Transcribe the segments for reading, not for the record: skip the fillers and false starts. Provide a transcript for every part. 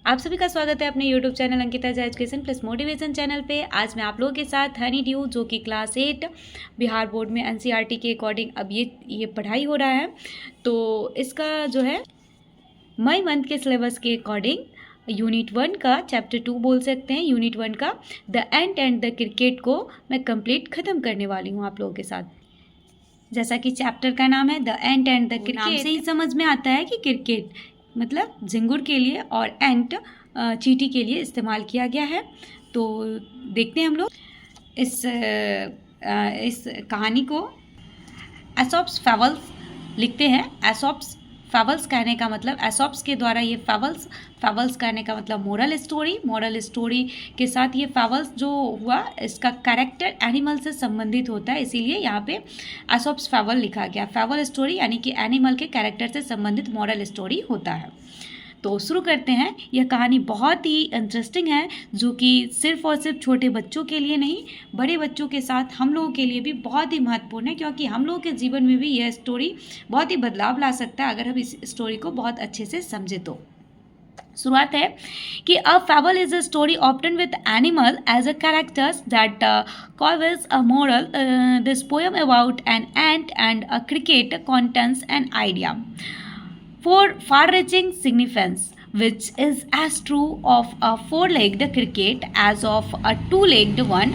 आप सभी का स्वागत है अपने YouTube channel Ankita education plus motivation channel पे। आज मैं आप लोगों के साथ हनी ड्यू जो कि क्लास 8 बिहार बोर्ड में NCERT के अकॉर्डिंग अब ये पढ़ाई हो रहा है। तो इसका जो है मई मंथ के सिलेबस के अकॉर्डिंग यूनिट 1 का चैप्टर 2 बोल सकते हैं। यूनिट 1 का the ant and the cricket को मैं कंप्लीट ख़त्म करने वाली हूँ आप लोगों के साथ। जैसा कि चैप्टर का नाम है the ant and the cricket, नाम से ही समझ में आता है कि क्रिकेट मतलब झिंगुर के लिए और एंट चींटी के लिए इस्तेमाल किया गया है। तो देखते हैं हम लोग इस कहानी को। एसॉप्स फेबल्स लिखते हैं। एसॉप्स फेबल्स कहने का मतलब एसॉप्स के द्वारा ये फेबल्स कहने का मतलब मोरल स्टोरी के साथ ये फेबल्स जो हुआ इसका कैरेक्टर एनिमल से संबंधित होता है, इसीलिए यहाँ पे एसॉप्स फेबल लिखा गया। फेबल स्टोरी यानी कि एनिमल के कैरेक्टर से संबंधित मोरल स्टोरी होता है। तो शुरू करते हैं। यह कहानी बहुत ही इंटरेस्टिंग है जो कि सिर्फ और सिर्फ छोटे बच्चों के लिए नहीं, बड़े बच्चों के साथ हम लोगों के लिए भी बहुत ही महत्वपूर्ण है, क्योंकि हम लोगों के जीवन में भी यह स्टोरी बहुत ही बदलाव ला सकता है अगर हम इस स्टोरी को बहुत अच्छे से समझे तो। शुरुआत है कि a fable is a story often with animal as a characters that conveys a moral. This poem about an ant and a cricket contains an idea for far-reaching significance, which is as true of a four-legged cricket as of a two-legged one.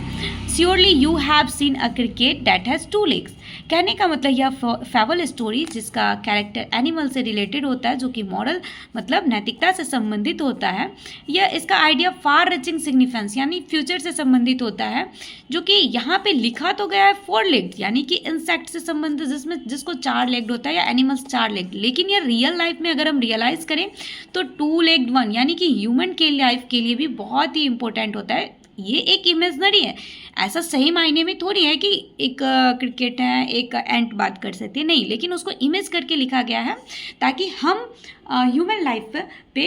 Surely you have seen a cricket that has two legs. कहने का मतलब यह fable story जिसका character animal से related होता है, जो कि मॉरल मतलब नैतिकता से संबंधित होता है, यह इसका आइडिया फार रीचिंग सिग्निफिकेंस यानी फ्यूचर से संबंधित होता है, जो कि यहाँ पे लिखा तो गया है फोर लेग्ड यानी कि इंसेक्ट से संबंधित जिसको चार लेग्ड होता है या एनिमल्स चार लेग्ड, लेकिन ये रियल लाइफ में अगर हम रियलाइज करें तो टू लेग्ड वन यानी कि ह्यूमन के लाइफ के लिए भी बहुत ही इंपॉर्टेंट होता है। ये एक इमेजनरी है, ऐसा सही मायने में थोड़ी है कि एक क्रिकेट है एक एंट बात कर सकती है, नहीं, लेकिन उसको इमेज करके लिखा गया है ताकि हम ह्यूमन लाइफ पे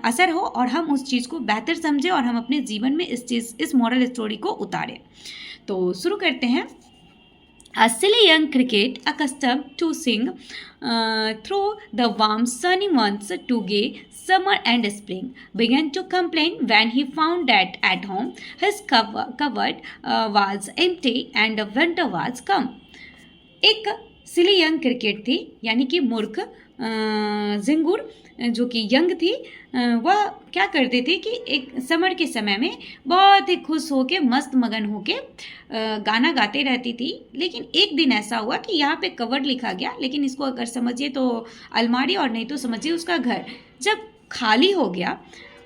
असर हो और हम उस चीज़ को बेहतर समझें और हम अपने जीवन में इस मॉरल स्टोरी को उतारें। तो शुरू करते हैं। A silly young cricket, accustomed to sing through the warm sunny months to gay summer and spring, began to complain when he found that at home his cupboard was empty and winter was come. एक सिली young cricket थी यानी कि मूर्ख झिंगुर जो कि young थी, वह क्या करती थी कि एक समर के समय में बहुत ही खुश होके मस्त मगन होके गाना गाते रहती थी। लेकिन एक दिन ऐसा हुआ कि यहाँ पे कवर्ड लिखा गया, लेकिन इसको अगर समझिए तो अलमारी और नहीं तो समझिए उसका घर जब खाली हो गया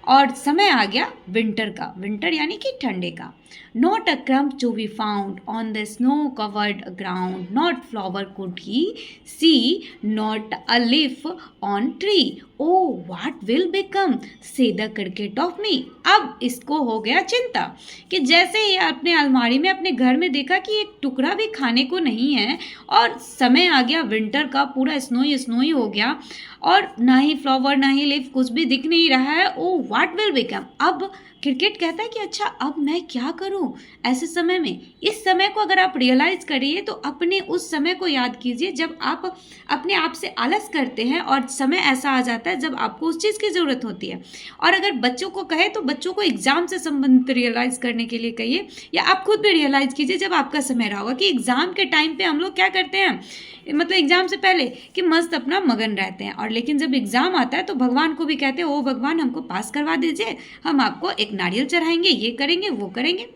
और समय आ गया विंटर का, विंटर यानी कि ठंडे का। Not a crumb to be found on the snow-covered ground, not flower could he see, not a leaf on tree. Oh, what will become? Say the cricket of me. अब इसको हो गया चिंता कि जैसे ही अपने अलमारी में अपने घर में देखा कि एक टुकड़ा भी खाने को नहीं है और समय आ गया विंटर का, पूरा स्नोई हो गया और ना ही फ्लावर ना ही लीफ कुछ भी दिख नहीं रहा है। Oh what will become. अब क्रिकेट कहता है कि अच्छा अब मैं क्या करूं ऐसे समय में। इस समय को अगर आप रियलाइज करिए तो अपने उस समय को याद कीजिए जब आप अपने आप से आलस करते हैं और समय ऐसा आ जाता है जब आपको उस चीज़ की ज़रूरत होती है। और अगर बच्चों को कहे तो बच्चों को एग्ज़ाम से संबंधित रियलाइज़ करने के लिए कहिए, या आप खुद भी रियलाइज़ कीजिए जब आपका समय रहा होगा कि एग्ज़ाम के टाइम पे हम लोग क्या करते हैं, मतलब एग्ज़ाम से पहले कि मस्त अपना मगन रहते हैं, और लेकिन जब एग्ज़ाम आता है तो भगवान को भी कहते हैं ओ भगवान हमको पास करवा दीजिए, हम आपको एक नारियल चढ़ाएंगे, ये करेंगे वो करेंगे।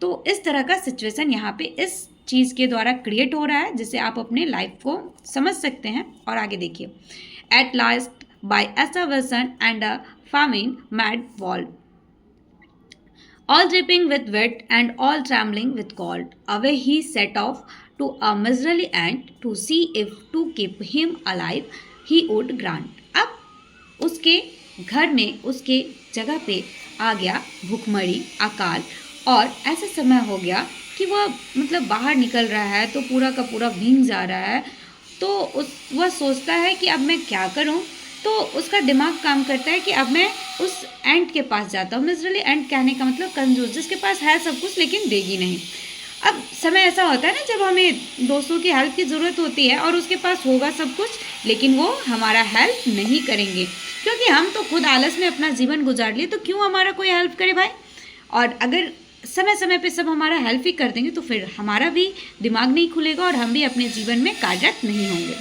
तो इस तरह का सिचुएशन यहाँ पे इस चीज़ के द्वारा क्रिएट हो रहा है जिसे आप अपने लाइफ को समझ सकते हैं। और आगे देखिए। At last by starvation and a famine made वॉल, all dripping with wet and all trembling with cold, away he set off to a miserly ant to see if to keep him alive he would grant. अब उसके घर में उसके जगह पे आ गया भूखमरी अकाल, और ऐसा समय हो गया कि वह मतलब बाहर निकल रहा है तो पूरा का पूरा भीग जा रहा है। तो वह सोचता है कि अब मैं क्या करूं, तो उसका दिमाग काम करता है कि अब मैं उस एंट के पास जाता हूँ। मिजरली एंट कहने का मतलब कंजूस, जिसके पास है सब कुछ लेकिन देगी नहीं। अब समय ऐसा होता है ना जब हमें दोस्तों की हेल्प की ज़रूरत होती है और उसके पास होगा सब कुछ लेकिन वो हमारा हेल्प नहीं करेंगे। क्योंकि हम तो खुद आलस में अपना जीवन गुजार लिए, तो क्यों हमारा कोई हेल्प करे भाई। और अगर समय समय पे सब हमारा हेल्प ही कर देंगे तो फिर हमारा भी दिमाग नहीं खुलेगा और हम भी अपने जीवन में कार्यरत नहीं होंगे।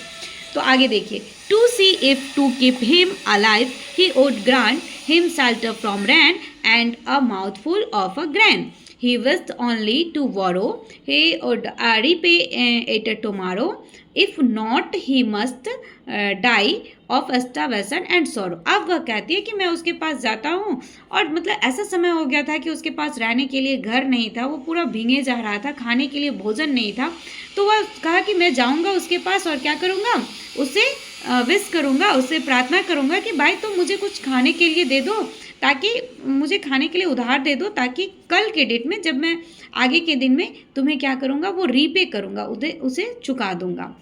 तो आगे देखिए, to see if to keep him alive he would grant him shelter from rain and a mouthful of a grain. He wished only to borrow. He would repay it tomorrow. If not, he must die of starvation and sorrow. अब वह कहती है कि मैं उसके पास जाता हूँ, और मतलब ऐसा समय हो गया था कि उसके पास रहने के लिए घर नहीं था, वो पूरा भीगे जा रहा था, खाने के लिए भोजन नहीं था। तो वह कहा कि मैं जाऊँगा उसके पास और क्या करूँगा, उसे विश करूँगा, उससे प्रार्थना करूँगा कि भाई तुम मुझे कुछ खाने के लिए दे दो, ताकि मुझे खाने के लिए उधार दे दो, ताकि कल के डेट में जब मैं आगे के दिन में तुम्हें क्या करूँगा, वो रीपे करूँगा, उसे चुका दूँगा।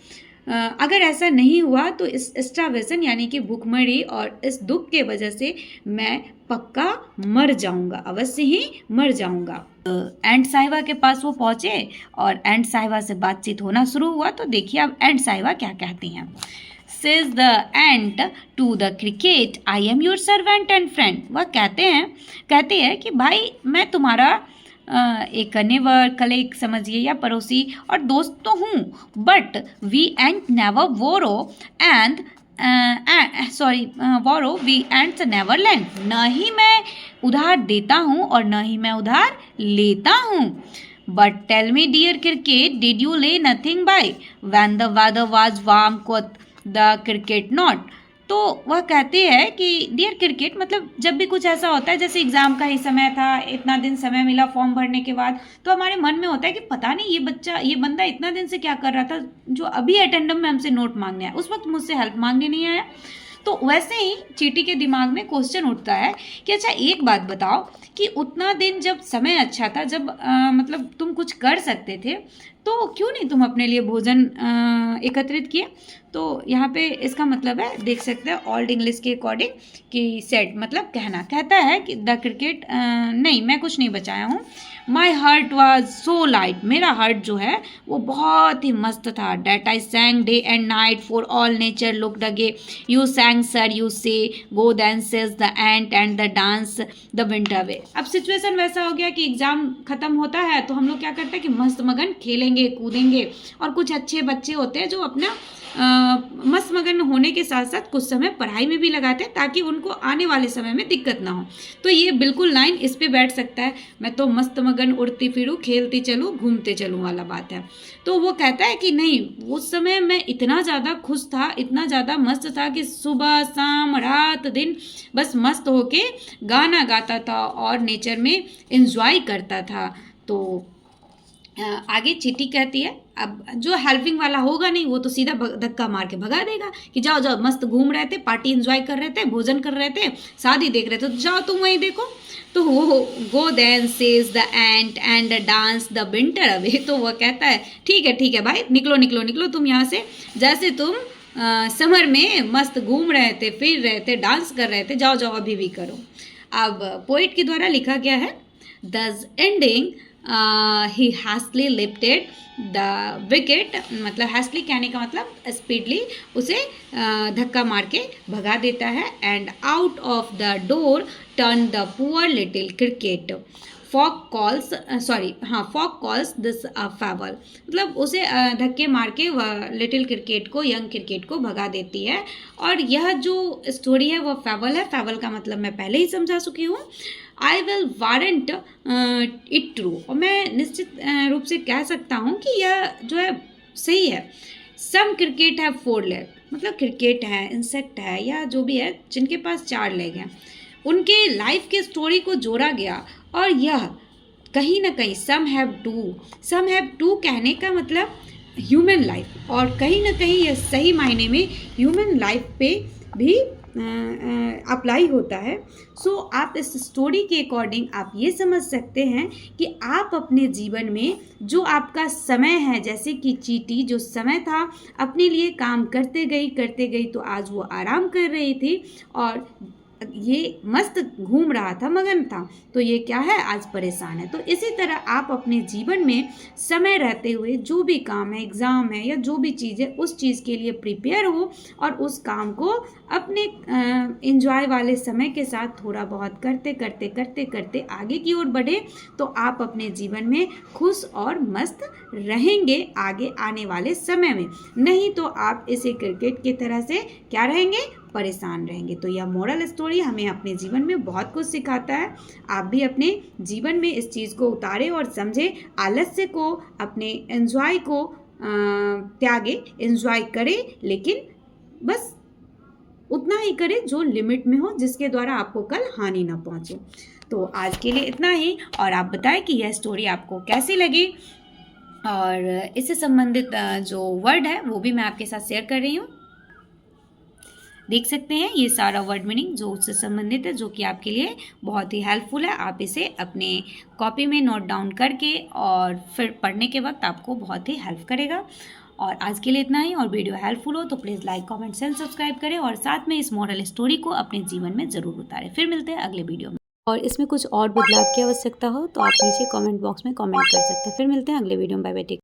अगर ऐसा नहीं हुआ तो इस स्टार्वेशन यानी कि भूखमरी और इस दुख के वजह से मैं पक्का मर जाऊँगा, अवश्य ही मर जाऊँगा। एंट साहिबा के पास वो पहुँचे और एंट साहिबा से बातचीत होना शुरू हुआ। तो देखिए अब एंट साहिबा क्या कहती हैं। Says the ant to the cricket, I am your servant and friend. वह कहते हैं कि भाई मैं तुम्हारा एक नेवर, कलीग समझिए या पड़ोसी और दोस्त तो हूँ, but we ant never borrow and borrow we ants never lend. न ही मैं उधार देता हूँ और न ही मैं उधार लेता हूँ। But tell me, dear cricket, did you lay nothing by when the weather was warm? Quoth the cricket not. तो वह कहते हैं कि डियर क्रिकेट, मतलब जब भी कुछ ऐसा होता है, जैसे एग्ज़ाम का ही समय था, इतना दिन समय मिला फॉर्म भरने के बाद, तो हमारे मन में होता है कि पता नहीं ये बंदा इतना दिन से क्या कर रहा था, जो अभी अटेंडम में हमसे नोट मांगने आया, उस वक्त मुझसे हेल्प मांगने नहीं आया। तो वैसे ही चींटी के दिमाग में क्वेश्चन उठता है कि अच्छा एक बात बताओ कि उतना दिन जब समय अच्छा था, जब मतलब तुम कुछ कर सकते थे, तो क्यों नहीं तुम अपने लिए भोजन एकत्रित किए। तो यहाँ पे इसका मतलब है, देख सकते हैं ओल्ड इंग्लिश के अकॉर्डिंग कि सेड मतलब कहता है कि द क्रिकेट नहीं, मैं कुछ नहीं बचाया हूँ। My heart was so light, मेरा हार्ट जो है वो बहुत ही मस्त था। That I sang day and night for all nature looked gay. You sang sir you say go then says the ant and the dance the winter way. अब situation वैसा हो गया कि एग्जाम खत्म होता है तो हम लोग क्या करते हैं कि मस्त मगन खेलेंगे कूदेंगे, और कुछ अच्छे बच्चे होते हैं जो अपना मस्त मगन होने के साथ साथ कुछ समय पढ़ाई में भी लगाते हैं ताकि उनको आने वाले समय में दिक्कत ना हो। तो ये बिल्कुल लाइन इस पे बैठ सकता है, मैं तो मस्त मगन उड़ती फिरूँ खेलती चलूँ घूमते चलूँ वाला बात है। तो वो कहता है कि नहीं, उस समय मैं इतना ज़्यादा खुश था, इतना ज़्यादा मस्त था कि सुबह शाम रात दिन बस मस्त होके गाना गाता था और नेचर में एंजॉय करता था। तो आगे चींटी कहती है, अब जो हेल्पिंग वाला होगा नहीं वो तो सीधा धक्का मार के भगा देगा कि जाओ जाओ, मस्त घूम रहे थे, पार्टी एंजॉय कर रहे थे, भोजन कर रहे थे, शादी देख रहे थे, तो जाओ तुम वहीं देखो। तो वो go then says the ant and dance the winter away. तो वह कहता है ठीक है भाई, निकलो निकलो निकलो तुम यहाँ से, जैसे तुम समर में मस्त घूम रहे थे, फिर रहे थे, डांस कर रहे थे, जाओ जाओ अभी भी करो। अब पोइट के द्वारा लिखा गया है, thus ending he hastily lifted the wicket, मतलब हैस्टली कहने का मतलब स्पीडली उसे धक्का मार के भगा देता है। And out of the door turn the poor little cricket, folk calls this fable, मतलब उसे धक्के मार के वह लिटिल क्रिकेट को, यंग क्रिकेट को भगा देती है। और यह जो स्टोरी है वह फेवल है। फेवल का मतलब मैं पहले ही समझा चुकी हूँ। I will warrant it true, और मैं निश्चित रूप से कह सकता हूँ कि यह जो है सही है। सम क्रिकेट है 4 लेग, मतलब क्रिकेट है, इंसेक्ट है, या जो भी है जिनके पास 4 लेग हैं, उनके लाइफ के स्टोरी को जोड़ा गया। और यह कहीं ना कहीं सम हैव टू कहने का मतलब ह्यूमन लाइफ, और कहीं ना कहीं यह सही मायने में ह्यूमन लाइफ पे भी अप्लाई होता है। सो आप इस स्टोरी के अकॉर्डिंग आप ये समझ सकते हैं कि आप अपने जीवन में जो आपका समय है, जैसे कि चींटी जो समय था अपने लिए काम करते गई तो आज वो आराम कर रही थी, और ये मस्त घूम रहा था, मगन था, तो ये क्या है, आज परेशान है। तो इसी तरह आप अपने जीवन में समय रहते हुए जो भी काम है, एग्ज़ाम है या जो भी चीज़ है, उस चीज़ के लिए प्रिपेयर हो और उस काम को अपने एंजॉय वाले समय के साथ थोड़ा बहुत करते करते करते करते आगे की ओर बढ़े, तो आप अपने जीवन में खुश और मस्त रहेंगे आगे आने वाले समय में। नहीं तो आप इसे क्रिकेट की तरह से क्या रहेंगे, परेशान रहेंगे। तो यह मोरल स्टोरी हमें अपने जीवन में बहुत कुछ सिखाता है। आप भी अपने जीवन में इस चीज़ को उतारें और समझें, आलस्य को, अपने एंजॉय को त्यागे, एंजॉय करें, लेकिन बस उतना ही करें जो लिमिट में हो, जिसके द्वारा आपको कल हानि ना पहुंचे। तो आज के लिए इतना ही, और आप बताएं कि यह स्टोरी आपको कैसी लगी, और इससे संबंधित जो वर्ड है वो भी मैं आपके साथ शेयर कर रही हूँ। देख सकते हैं ये सारा वर्ड मीनिंग जो उससे संबंधित है, जो कि आपके लिए बहुत ही हेल्पफुल है। आप इसे अपने कॉपी में नोट डाउन करके और फिर पढ़ने के वक्त आपको बहुत ही हेल्प करेगा। और आज के लिए इतना ही, और वीडियो हेल्पफुल हो तो please like, comment, share, subscribe करें, और साथ में इस मॉरल स्टोरी को अपने जीवन में ज़रूर उतारें। फिर मिलते हैं अगले वीडियो में। और इसमें कुछ और बदलाव की आवश्यकता हो तो आप नीचे कमेंट बॉक्स में कमेंट कर सकते हैं। फिर मिलते हैं अगले वीडियो में। Bye bye.